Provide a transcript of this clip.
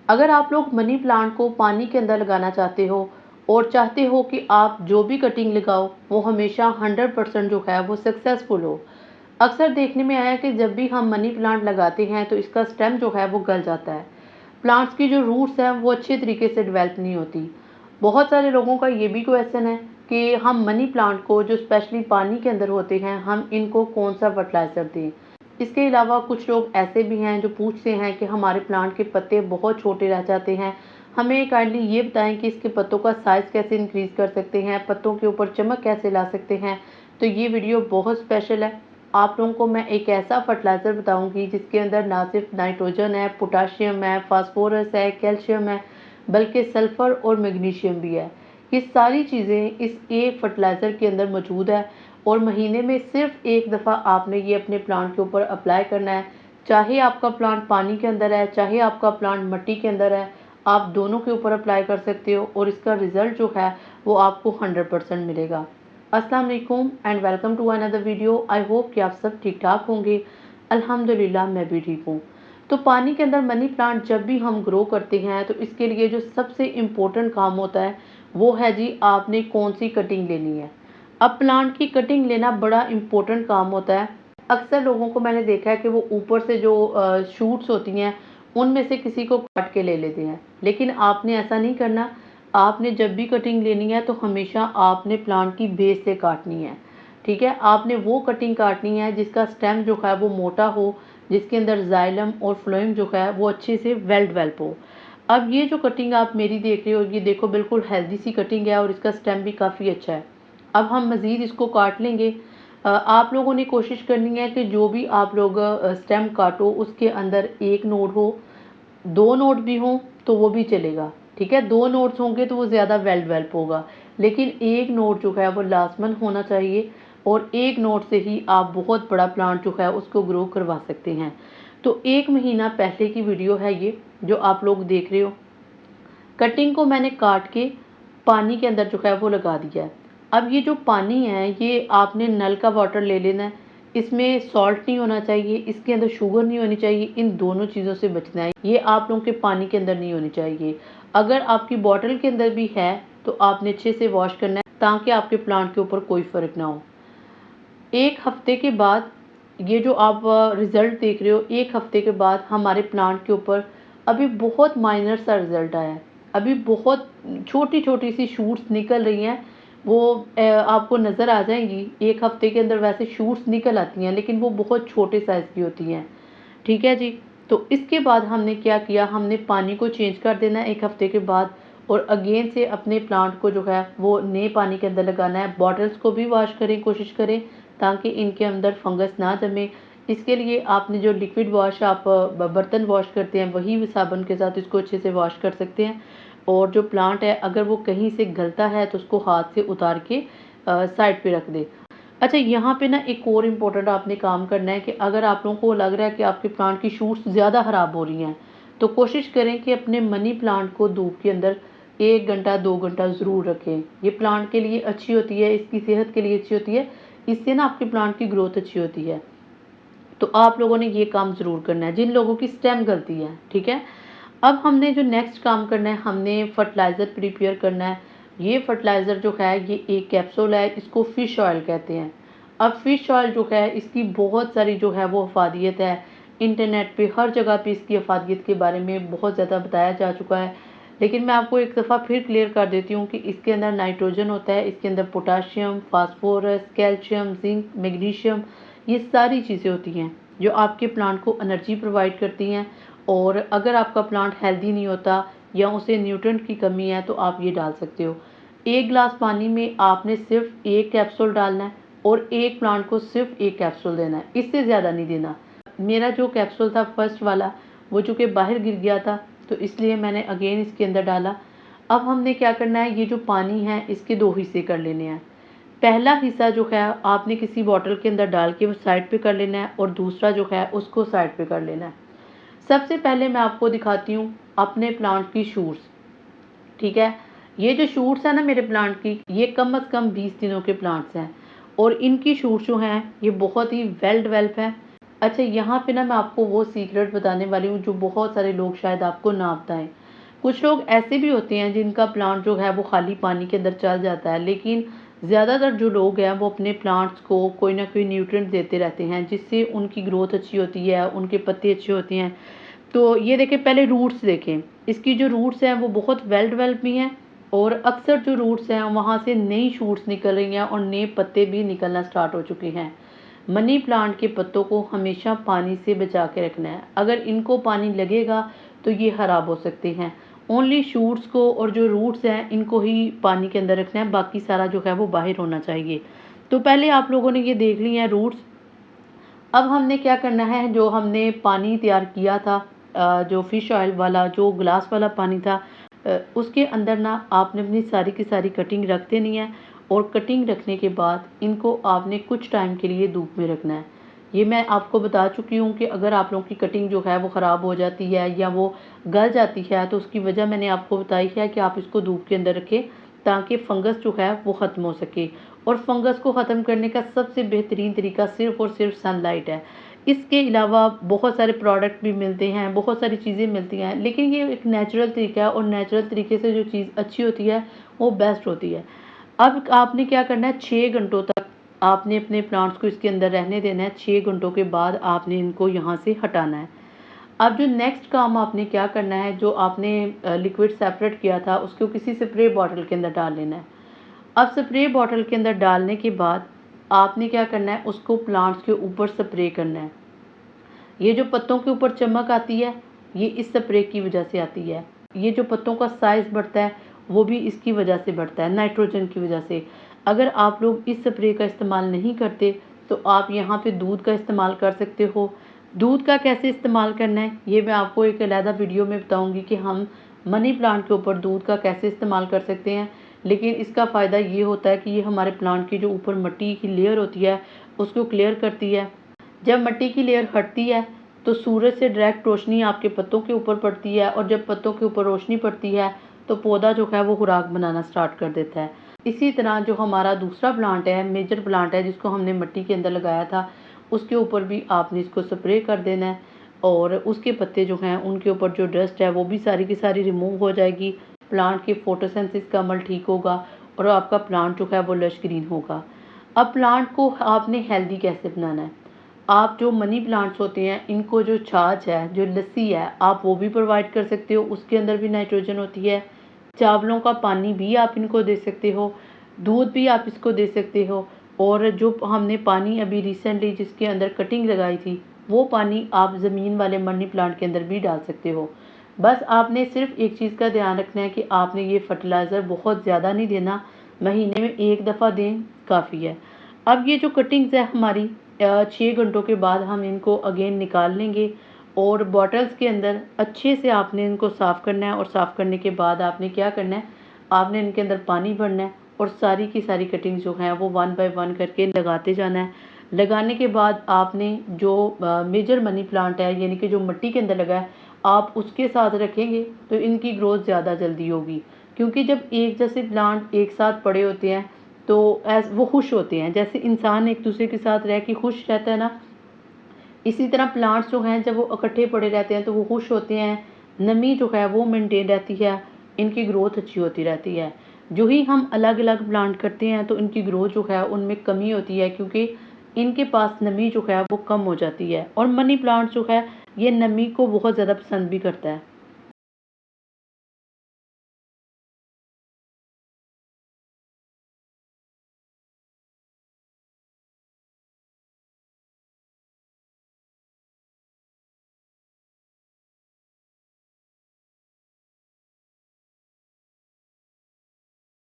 अगर आप लोग मनी प्लांट को पानी के अंदर लगाना चाहते हो और चाहते हो कि आप जो भी कटिंग लगाओ वो हमेशा 100% जो है वो सक्सेसफुल हो। अक्सर देखने में आया कि जब भी हम मनी प्लांट लगाते हैं तो इसका स्टेम जो है वो गल जाता है। प्लांट्स की जो रूट्स हैं वो अच्छे तरीके से डेवलप नहीं होती। बहुत सारे लोगों का ये भी क्वेश्चन है कि हम मनी प्लांट को जो स्पेशली पानी के अंदर होते हैं हम इनको कौन सा फर्टिलाइज़र दें। इसके अलावा कुछ लोग ऐसे भी हैं जो पूछते हैं कि हमारे प्लांट के पत्ते बहुत छोटे रह जाते हैं, हमें काइंडली ये बताएं कि इसके पत्तों का साइज़ कैसे इंक्रीज़ कर सकते हैं, पत्तों के ऊपर चमक कैसे ला सकते हैं। तो ये वीडियो बहुत स्पेशल है। आप लोगों को मैं एक ऐसा फर्टिलाइज़र बताऊंगी जिसके अंदर ना सिर्फ नाइट्रोजन है, पोटाशियम है, फास्फोरस है, कैल्शियम है, बल्कि सल्फ़र और मैग्नीशियम भी है। ये सारी चीज़ें इस एक फर्टिलाइज़र के अंदर मौजूद है और महीने में सिर्फ एक दफ़ा आपने ये अपने प्लांट के ऊपर अप्लाई करना है। चाहे आपका प्लांट पानी के अंदर है, चाहे आपका प्लांट मिट्टी के अंदर है, आप दोनों के ऊपर अप्लाई कर सकते हो और इसका रिज़ल्ट जो है वो आपको 100% मिलेगा। अस्सलाम वालेकुम and welcome to another video. I hope कि आप सब ठीक ठाक होंगे। अल्हम्दुलिल्लाह मैं भी ठीक हूँ। तो पानी के अंदर मनी प्लांट जब भी हम ग्रो करते हैं तो इसके लिए जो सबसे इम्पोर्टेंट काम होता है वो है जी आपने कौन सी कटिंग लेनी है। अब प्लांट की कटिंग लेना बड़ा इम्पोर्टेंट काम होता है। अक्सर लोगों को मैंने देखा है कि वो ऊपर से जो शूट्स होती हैं उनमें से किसी को काट के ले लेते हैं, लेकिन आपने ऐसा नहीं करना। आपने जब भी कटिंग लेनी है तो हमेशा आपने प्लांट की बेस से काटनी है। ठीक है, आपने वो कटिंग काटनी है जिसका स्टेम जो है वो मोटा हो, जिसके अंदर जाइलम और फ्लोएम जो है वो अच्छे से वेल डेवलप हो। अब ये जो कटिंग आप मेरी देख रहे हो ये देखो बिल्कुल हेल्दी सी कटिंग है और इसका स्टेम भी काफ़ी अच्छा है। अब हम मज़ीद इसको काट लेंगे। आप लोगों ने कोशिश करनी है कि जो भी आप लोग स्टेम काटो उसके अंदर एक नोड हो, दो नोड भी हों तो वो भी चलेगा। ठीक है, दो नोड्स होंगे तो वो ज़्यादा वेल डेवलप होगा, लेकिन एक नोड जो है वो लाजमन होना चाहिए और एक नोड से ही आप बहुत बड़ा प्लांट जो है उसको ग्रो करवा सकते हैं। तो 1 महीना पहले की वीडियो है ये जो आप लोग देख रहे हो। कटिंग को मैंने काट के पानी के अंदर जो है वो लगा दिया है। अब ये जो पानी है ये आपने नल का वाटर ले लेना है। इसमें सॉल्ट नहीं होना चाहिए, इसके अंदर शुगर नहीं होनी चाहिए, इन दोनों चीज़ों से बचना है। ये आप लोगों के पानी के अंदर नहीं होनी चाहिए। अगर आपकी बॉटल के अंदर भी है तो आपने अच्छे से वॉश करना है ताकि आपके प्लांट के ऊपर कोई फ़र्क ना हो। 1 हफ्ते के बाद ये जो आप रिज़ल्ट देख रहे हो, 1 हफ्ते के बाद हमारे प्लांट के ऊपर अभी बहुत माइनर सा रिज़ल्ट आया है। अभी बहुत छोटी छोटी सी शूट्स निकल रही हैं। वो आपको नज़र आ जाएंगी। 1 हफ्ते के अंदर वैसे शूट्स निकल आती हैं लेकिन वो बहुत छोटे साइज़ की होती हैं। ठीक है जी। तो इसके बाद हमने क्या किया, हमने पानी को चेंज कर देना है 1 हफ्ते के बाद और अगेन से अपने प्लांट को जो है वो नए पानी के अंदर लगाना है। बॉटल्स को भी वॉश करें, कोशिश करें ताकि इनके अंदर फंगस ना जमे। इसके लिए आपने जो लिक्विड वॉश आप बर्तन वॉश करते हैं वही साबुन के साथ इसको अच्छे से वॉश कर सकते हैं। और जो प्लांट है अगर वो कहीं से गलता है तो उसको हाथ से उतार के साइड पे रख दें। अच्छा, यहाँ पे ना एक और इम्पोर्टेंट आपने काम करना है कि अगर आप लोगों को लग रहा है कि आपके प्लांट की शूट्स ज़्यादा ख़राब हो रही हैं तो कोशिश करें कि अपने मनी प्लांट को धूप के अंदर 1 घंटा 2 घंटा ज़रूर रखें। ये प्लांट के लिए अच्छी होती है, इसकी सेहत के लिए अच्छी होती है, इससे ना आपके प्लांट की ग्रोथ अच्छी होती है। तो आप लोगों ने ये काम ज़रूर करना है जिन लोगों की स्टेम गलती है। ठीक है, अब हमने जो नेक्स्ट काम करना है, हमने फर्टिलाइज़र प्रिपेयर करना है। ये फर्टिलाइज़र जो है ये एक कैप्सूल है, इसको फ़िश ऑयल कहते हैं। अब फ़िश ऑयल जो है इसकी बहुत सारी जो है वो अफादियत है। इंटरनेट पे हर जगह पे इसकी अफादियत के बारे में बहुत ज़्यादा बताया जा चुका है, लेकिन मैं आपको एक दफ़ा फिर क्लियर कर देती हूँ कि इसके अंदर नाइट्रोजन होता है, इसके अंदर potassium, phosphorus, calcium, zinc, magnesium, ये सारी चीज़ें होती हैं जो आपके प्लांट को एनर्जी प्रोवाइड करती हैं। और अगर आपका प्लांट हेल्दी नहीं होता या उसे न्यूट्रिएंट की कमी है तो आप ये डाल सकते हो। 1 गिलास पानी में आपने सिर्फ एक कैप्सूल डालना है और एक प्लांट को सिर्फ एक कैप्सूल देना है, इससे ज़्यादा नहीं देना। मेरा जो कैप्सूल था फर्स्ट वाला वो चूँकि बाहर गिर गया था तो इसलिए मैंने अगेन इसके अंदर डाला। अब हमने क्या करना है, ये जो पानी है इसके 2 हिस्से कर लेने हैं। पहला हिस्सा जो है आपने किसी बॉटल के अंदर डाल के वो साइड पे कर लेना है और दूसरा जो है उसको साइड पे कर लेना है। सबसे पहले मैं आपको दिखाती हूँ अपने प्लांट की शूट्स। ठीक है, ये जो शूट्स हैं ना मेरे प्लांट की, ये कम से कम 20 दिनों के प्लांट्स हैं और इनकी शूट्स जो हैं ये बहुत ही वेल डेवलप हैं। अच्छा, यहाँ पे ना मैं आपको वो सीक्रेट बताने वाली हूँ जो बहुत सारे लोग शायद आपको ना बताएँ। कुछ लोग ऐसे भी होते हैं जिनका प्लांट जो है वो खाली पानी के अंदर चल जाता है, लेकिन ज़्यादातर जो लोग हैं वो अपने प्लांट्स को कोई ना कोई न्यूट्रिएंट देते रहते हैं, जिससे उनकी ग्रोथ अच्छी होती है, उनके पत्ते अच्छे होते हैं। तो ये देखें, पहले रूट्स देखें, इसकी जो रूट्स हैं वो बहुत वेल डेवलप भी हैं, और अक्सर जो रूट्स हैं वहाँ से नई शूट्स निकल रही हैं और नए पत्ते भी निकलना स्टार्ट हो चुके हैं। मनी प्लांट के पत्तों को हमेशा पानी से बचा के रखना है। अगर इनको पानी लगेगा तो ये खराब हो सकते हैं। ओनली शूट्स को और जो रूट्स हैं इनको ही पानी के अंदर रखना है, बाकी सारा जो है वो बाहर होना चाहिए। तो पहले आप लोगों ने ये देख ली हैं रूट्स। अब हमने क्या करना है, जो हमने पानी तैयार किया था, जो फ़िश ऑयल वाला जो ग्लास वाला पानी था, उसके अंदर ना आपने अपनी सारी की सारी कटिंग रख देनी है, और कटिंग रखने के बाद इनको आपने कुछ टाइम के लिए धूप में रखना है। ये मैं आपको बता चुकी हूँ कि अगर आप लोगों की कटिंग जो है वो ख़राब हो जाती है या वो गल जाती है, तो उसकी वजह मैंने आपको बताई है कि आप इसको धूप के अंदर रखें, ताकि फंगस जो है वो ख़त्म हो सके। और फंगस को ख़त्म करने का सबसे बेहतरीन तरीका सिर्फ़ और सिर्फ सनलाइट है। इसके अलावा बहुत सारे प्रोडक्ट भी मिलते हैं, बहुत सारी चीज़ें मिलती हैं, लेकिन ये एक नेचुरल तरीका है, और नेचुरल तरीके से जो चीज़ अच्छी होती है वो बेस्ट होती है। अब आपने क्या करना है, 6 घंटों तक आपने अपने प्लांट्स को इसके अंदर रहने देना है। 6 घंटों के बाद आपने इनको यहाँ से हटाना है। अब जो नेक्स्ट काम आपने क्या करना है, जो आपने लिक्विड सेपरेट किया था उसको किसी स्प्रे बॉटल के अंदर डाल लेना है। अब स्प्रे बॉटल के अंदर डालने के बाद आपने क्या करना है, उसको प्लांट्स के ऊपर स्प्रे करना है। ये जो पत्तों के ऊपर चमक आती है, ये इस स्प्रे की वजह से आती है। ये जो पत्तों का साइज़ बढ़ता है वो भी इसकी वजह से बढ़ता है, नाइट्रोजन की वजह से। अगर आप लोग इस स्प्रे का इस्तेमाल नहीं करते तो आप यहाँ पे दूध का इस्तेमाल कर सकते हो। दूध का कैसे इस्तेमाल करना है ये मैं आपको एक अलग वीडियो में बताऊँगी कि हम मनी प्लांट के ऊपर दूध का कैसे इस्तेमाल कर सकते हैं। लेकिन इसका फ़ायदा ये होता है कि ये हमारे प्लांट की जो ऊपर मिट्टी की लेयर होती है उसको क्लियर करती है। जब मिट्टी की लेयर हटती है तो सूरज से डायरेक्ट रोशनी आपके पत्तों के ऊपर पड़ती है, और जब पत्तों के ऊपर रोशनी पड़ती है तो पौधा जो है वो खुराक बनाना स्टार्ट कर देता है। इसी तरह जो हमारा दूसरा प्लांट है, मेजर प्लांट है, जिसको हमने मिट्टी के अंदर लगाया था, उसके ऊपर भी आपने इसको स्प्रे कर देना है, और उसके पत्ते जो हैं उनके ऊपर जो डस्ट है वो भी सारी की सारी रिमूव हो जाएगी। प्लांट की फोटोसिंथेसिस का अमल ठीक होगा, और आपका प्लांट जो है वो लश ग्रीन होगा। अब प्लांट को आपने हेल्दी कैसे बनाना है, आप जो मनी प्लांट्स होते हैं इनको जो छाछ है, जो लस्सी है, आप वो भी प्रोवाइड कर सकते हो, उसके अंदर भी नाइट्रोजन होती है। चावलों का पानी भी आप इनको दे सकते हो, दूध भी आप इसको दे सकते हो, और जो हमने पानी अभी रिसेंटली जिसके अंदर कटिंग लगाई थी वो पानी आप ज़मीन वाले मनी प्लांट के अंदर भी डाल सकते हो। बस आपने सिर्फ एक चीज़ का ध्यान रखना है कि आपने ये फर्टिलाइज़र बहुत ज़्यादा नहीं देना, महीने में एक दफ़ा दें काफ़ी है। अब ये जो कटिंग्स है हमारी, 6 घंटों के बाद हम इनको अगेन निकाल लेंगे, और बॉटल्स के अंदर अच्छे से आपने इनको साफ़ करना है, और साफ़ करने के बाद आपने क्या करना है, आपने इनके अंदर पानी भरना है, और सारी की सारी कटिंग्स जो हैं वो 1 बाय 1 करके लगाते जाना है। लगाने के बाद आपने जो मेजर मनी प्लांट है, यानी कि जो मिट्टी के अंदर लगा है, आप उसके साथ रखेंगे तो इनकी ग्रोथ ज़्यादा जल्दी होगी। क्योंकि जब एक जैसे प्लांट एक साथ पड़े होते हैं तो एज़ वो खुश होते हैं, जैसे इंसान एक दूसरे के साथ रह के खुश रहता है ना, इसी तरह प्लांट्स जो हैं जब वो इकट्ठे पड़े रहते हैं तो वो खुश होते हैं, नमी जो है वो मेंटेन रहती है, इनकी ग्रोथ अच्छी होती रहती है। जो ही हम अलग अलग प्लांट करते हैं तो इनकी ग्रोथ जो है उनमें कमी होती है, क्योंकि इनके पास नमी जो है वो कम हो जाती है, और मनी प्लांट जो है ये नमी को बहुत ज़्यादा पसंद भी करता है।